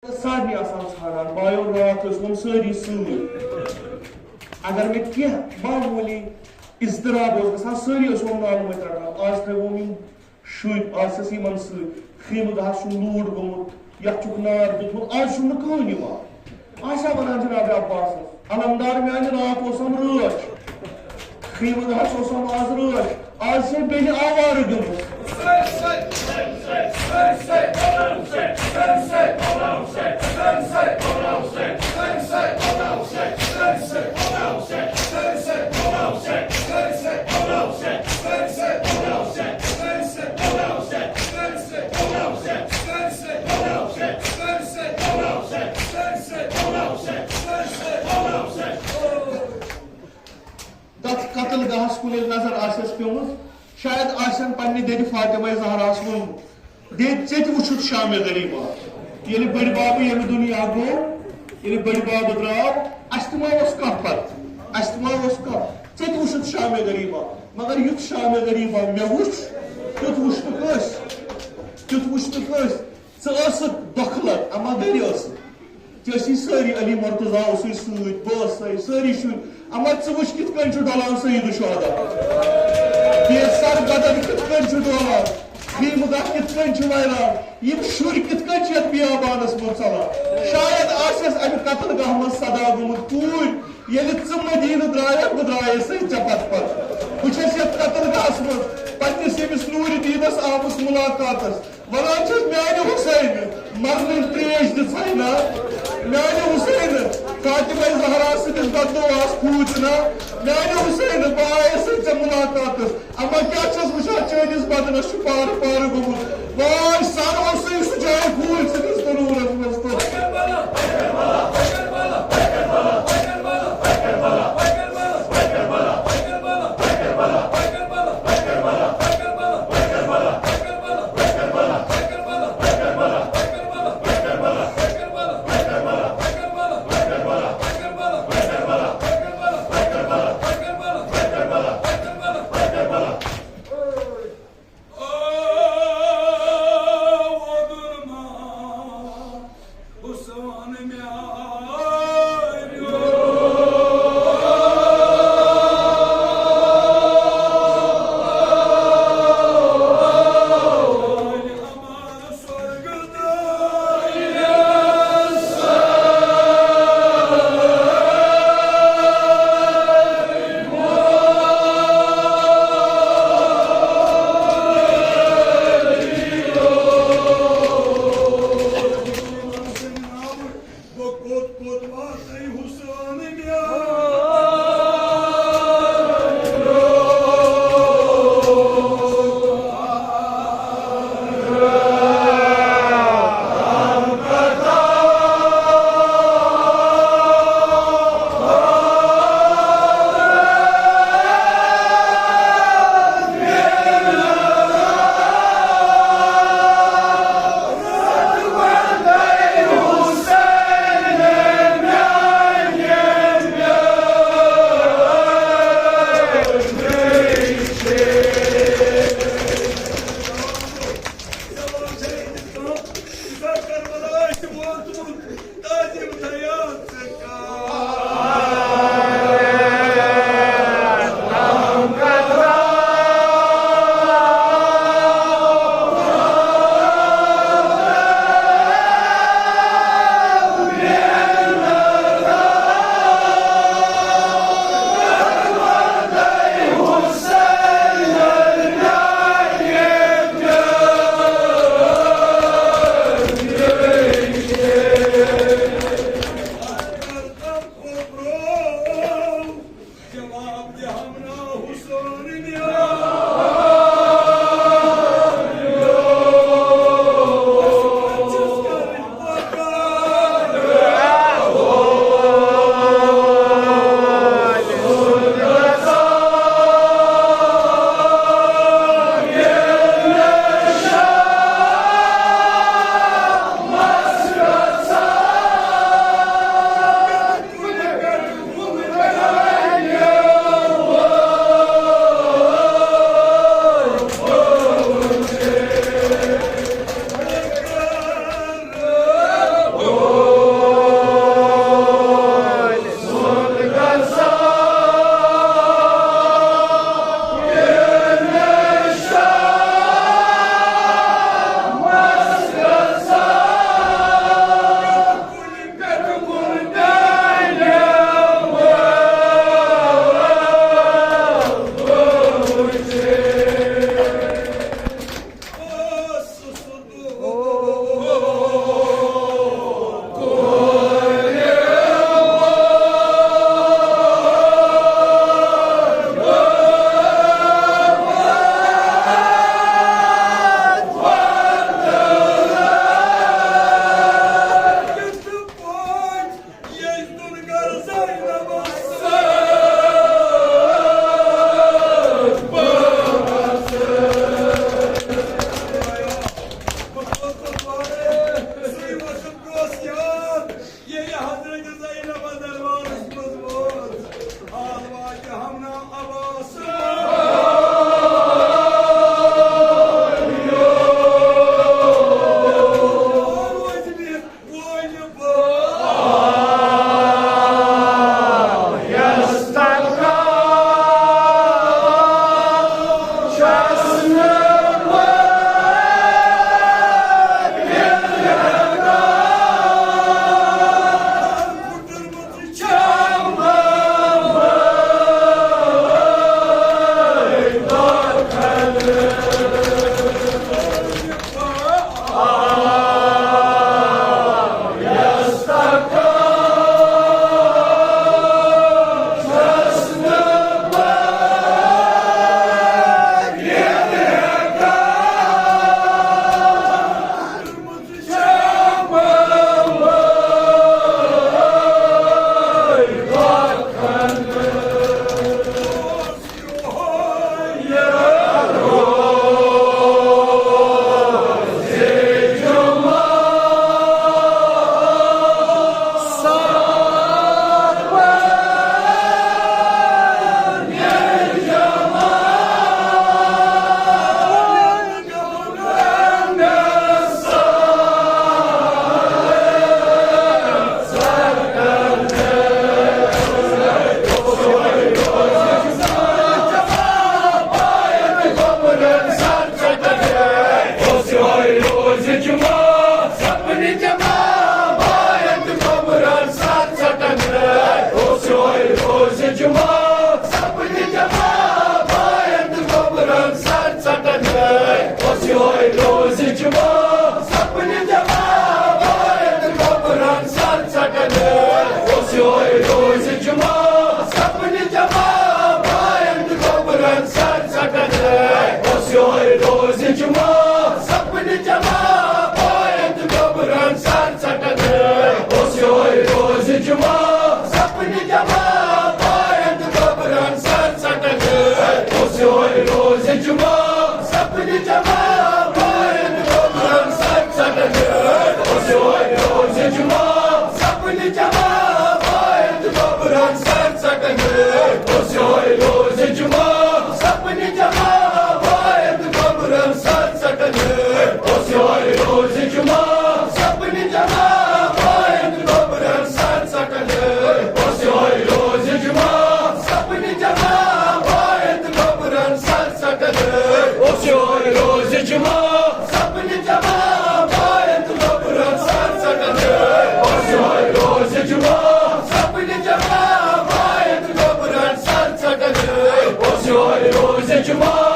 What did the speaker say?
सारनी आसान छाड़ान बायो रात हम सारी सूर अगर मे कह मामूली इजतराब गसान सारी मालूम रटान आज थो इन शुब आज इन खीम गह लूट गोमुत यथ नार दुत आज कहन आज वन जनाब अब्बास अलमदार मान रात रच खीम गह आज रच आज से बे आवार गोमुत कतल गहस कुन नजर आस पेमुत शायद आसन पन्ने दे फातिमा ज़हरास वोन दे चेत वुछुत शाम गरीबा ये बड़ बाब ये दुनिया गो ये बड़ बाब द्राव अस्तमा कह पत अस्तमा कह चेत वुछुत शाम गरीबा मगर युथ शाम गरीबा मे वुछ तुत वुछन कस दखलत अमा गर ची सारी अली मुर्तजा सारी शुर अमा वुछ कित डलान सईद शुहदा सर गदर कित डोलान खीम गह कित वैरान यम शुर कित बियाबानस मं चलान शायद आस अमि कतल गह मं सदा गोमुत कूर ये मदीन द्रायक बह द्राये चे पत बस कतल गहस मं पन्निस यमिस नूर दीनस आमुस मुलाकातस वनान म्यान हुसैन मरन त्रेश दिना म्यान हुसैन फातिमा ज़हरा सदिस बदलो आस पूछना म्यान हुसैन बह आयस चे मुलाकातस अमा क्या वुचान चनिस बदनस पार पार गोमुत वाय सन सह सह जाय कूल सदिस तनूरस मज cuma, sapni cuma, bayand babran sar satagı. Oy roz cuma, sapni cuma, bayand babran sar satagı. Oy roz cuma, sapni cuma, bayand babran sar satagı. Oy roz cuma, sapni cuma, bayand babran sar satagı. Oy roz cuma, sapni cuma, bayand babran sar satagı. Oy roz cuma, sapni cuma, bayand babran sar satagı. Oy roz cuma, sapni cuma, bayand babran sar satagı. Oy roz cuma, sapni cuma, bayand babran sar satagı. Oy roz cuma.